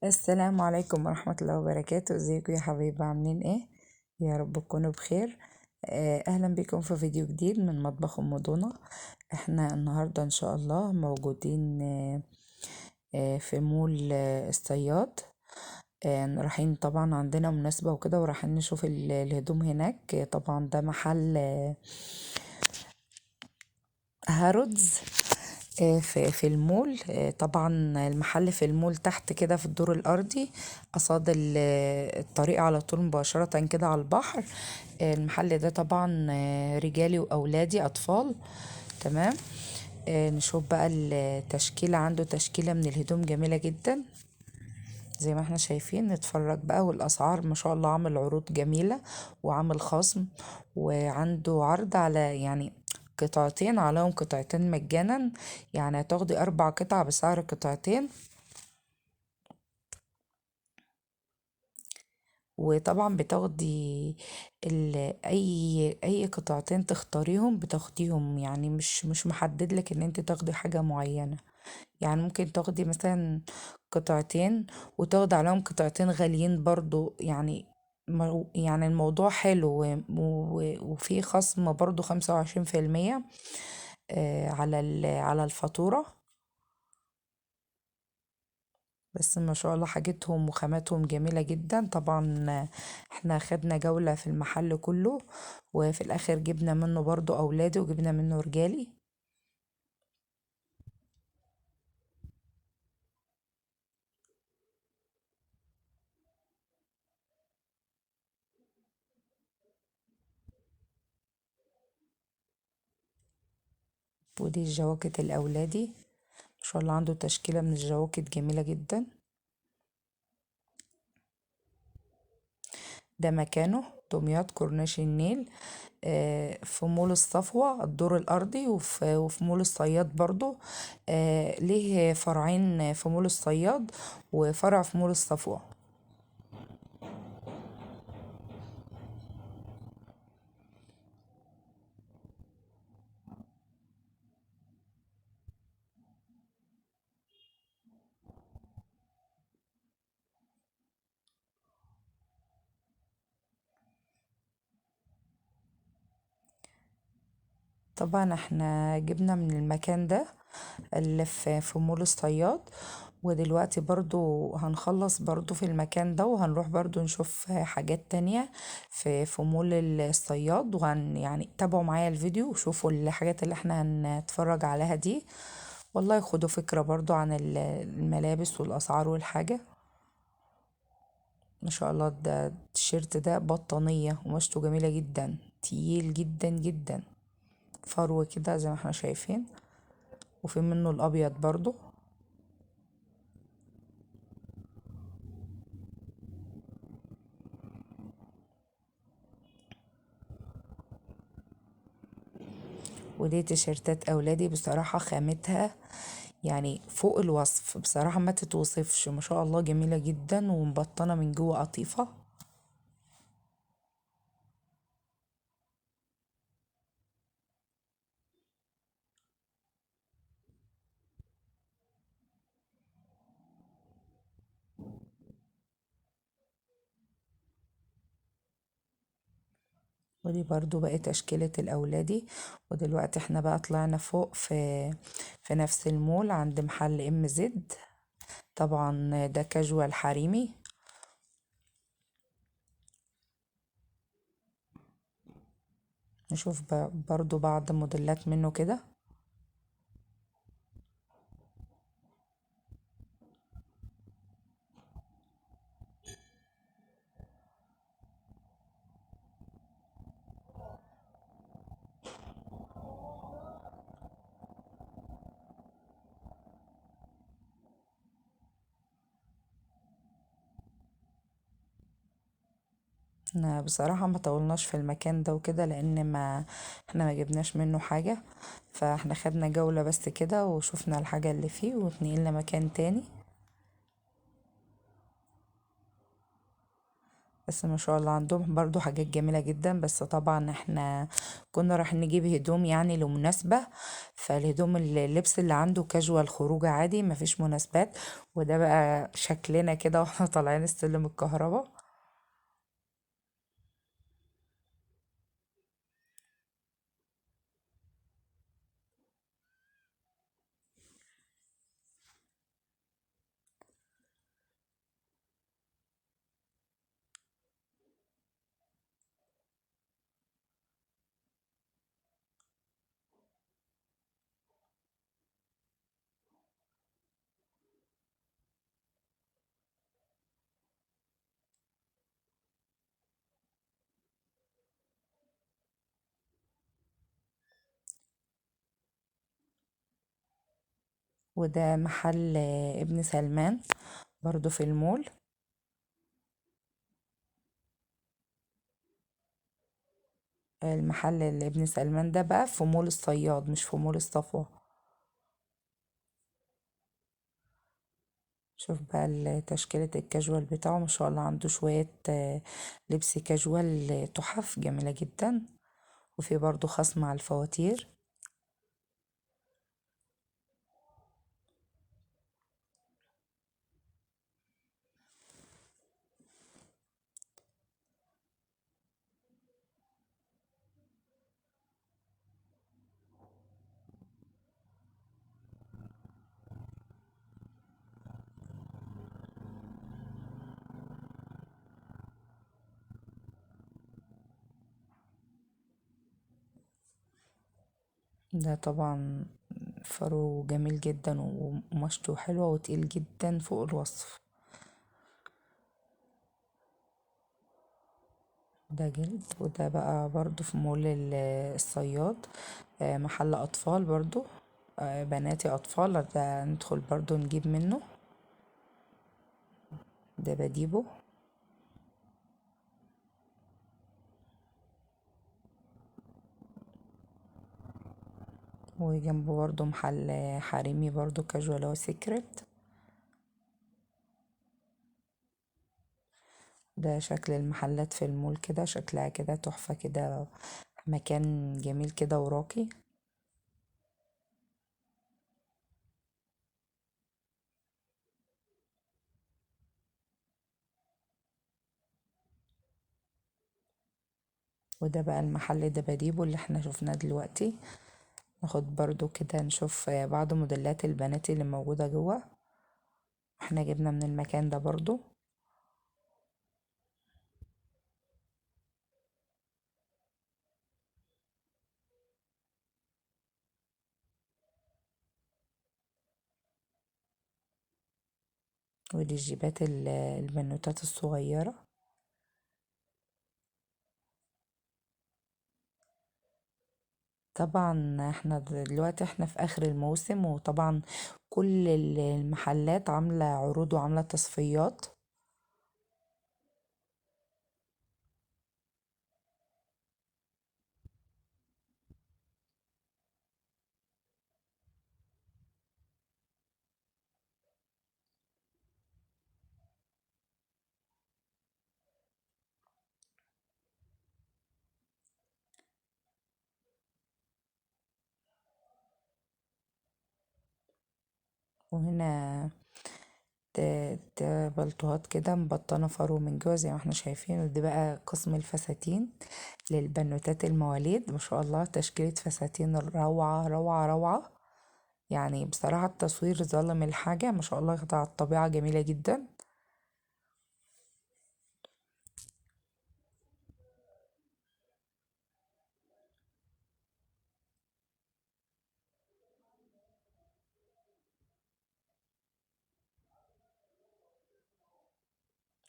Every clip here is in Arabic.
السلام عليكم ورحمة الله وبركاته. ازيكم يا حبايبي؟ عاملين ايه؟ يا رب تكونوا بخير. اهلا بكم في فيديو جديد من مطبخ ام دونا. احنا النهاردة ان شاء الله موجودين في مول الصياد. رايحين طبعا، عندنا مناسبة وكده، ورايحين نشوف الهدوم هناك. طبعا ده محل هارودز في المول. طبعا المحل في المول تحت كده في الدور الأرضي، قصاد الطريق على طول مباشرة كده على البحر. المحل ده طبعا رجالي وأولادي أطفال. تمام. نشوف بقى التشكيلة، عنده تشكيلة من الهدوم جميلة جدا زي ما احنا شايفين. نتفرج بقى، والأسعار ما شاء الله، عامل عروض جميلة وعامل خصم، وعنده عرض على يعني قطعتين عليهم قطعتين مجانا. يعني هتاخدي 4 قطع بسعر قطعتين. وطبعا بتاخدي اي قطعتين تختاريهم بتاخديهم، يعني مش محدد لك ان انت تاخدي حاجة معينة. يعني ممكن تاخدي مثلا قطعتين وتاخدي عليهم قطعتين غاليين برضو، يعني يعني الموضوع حلو وفي خصم برضو 25% على الفاتورة. بس ما شاء الله حاجتهم وخاماتهم جميلة جدا. طبعا احنا خدنا جولة في المحل كله، وفي الاخر جبنا منه برضو اولادي وجبنا منه رجالي. ودي الجواكت الاولادي، ما شاء الله عنده تشكيلة من الجواكت جميلة جدا. ده مكانه دمياط كورنيش النيل، في مول الصفوة الدور الأرضي، وفي مول الصياد برضو. ليه فرعين في مول الصياد وفرع في مول الصفوة. طبعا احنا جبنا من المكان ده اللي في مول الصياد، ودلوقتي برضو هنخلص برضو في المكان ده، وهنروح برضو نشوف حاجات تانية في مول الصياد. يعني تابعوا معايا الفيديو وشوفوا الحاجات اللي احنا هنتفرج عليها دي. والله خدوا فكرة برضو عن الملابس والأسعار والحاجة. ما شاء الله، ده التيشيرت ده بطانية ومشته جميلة جدا، تقيل جدا جدا، فرو كده زي ما احنا شايفين. وفي منه الأبيض برضو. ودي تيشيرتات أولادي، بصراحة خامتها يعني فوق الوصف، بصراحة ما تتوصفش. ما شاء الله جميلة جدا ومبطنة من جوه قطيفة. ودي برضو بقى تشكيلة الأولادي. ودلوقتي احنا بقى طلعنا فوق في نفس المول عند محل ام زد. طبعا ده كاجوال حريمي. نشوف برضو بعض موديلات منه كده. احنا بصراحة ما طولناش في المكان ده وكده، لان ما احنا ما جبناش منه حاجة. فاحنا خدنا جولة بس كده وشوفنا الحاجة اللي فيه واتنقلنا مكان تاني. بس ما شاء الله عندهم برضو حاجات جميلة جدا. بس طبعا احنا كنا رايحين نجيب هدوم يعني لمناسبة، فالهدوم اللبس اللي عنده كاجوال خروج عادي مفيش مناسبات. وده بقى شكلنا كده واحنا طالعين السلم الكهرباء. وده محل ابن سلمان برضو في المول. المحل اللي ابن سلمان ده بقى في مول الصياد مش في مول الصفوة. شوف بقى تشكيلة الكاجوال بتاعه ما شاء الله، عنده شوية لبس كاجوال تحف جميلة جدا. وفي برضو خصم على الفواتير. ده طبعا فرو جميل جدا وقماشته حلوة وتقيل جدا فوق الوصف. ده جلد. وده بقى برضو في مول الصياد، محل أطفال برضو، بناتي أطفال، ده ندخل برضو نجيب منه. ده بديبه. وجنبه برضو محل حريمي برضو كاجوال هو سيكريت. ده شكل المحلات في المول كده، شكلها كده تحفة كده، مكان جميل كده وراقي. وده بقى المحل دباديبو اللي احنا شفناه دلوقتي. ناخد برضو كده نشوف بعض موديلات البنات اللي موجودة جوه. احنا جبنا من المكان ده برضو. ودي الجيبات البنوتات الصغيرة. طبعا احنا دلوقتي احنا في اخر الموسم، وطبعا كل المحلات عاملة عروض وعاملة تصفيات. وهنا بلطوهات كده مبطنة فرو من جوه زي ما احنا شايفين. ودي بقى قسم الفساتين للبنوتات المواليد. ما شاء الله تشكيلة فساتين روعة روعة روعة. يعني بصراحة التصوير ظالم الحاجة، ما شاء الله قطع الطبيعة جميلة جدا.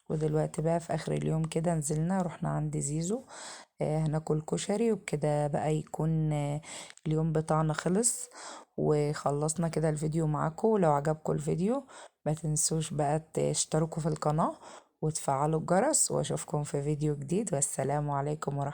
ودلوقتي بقى في آخر اليوم كده نزلنا رحنا عند زيزو، هناكل كشري وبكده بقى يكون اليوم بتاعنا خلص. وخلصنا كده الفيديو معاكم. لو عجبكم الفيديو ما تنسوش بقى تشتركوا في القناة وتفعلوا الجرس، واشوفكم في فيديو جديد، والسلام عليكم ورحمة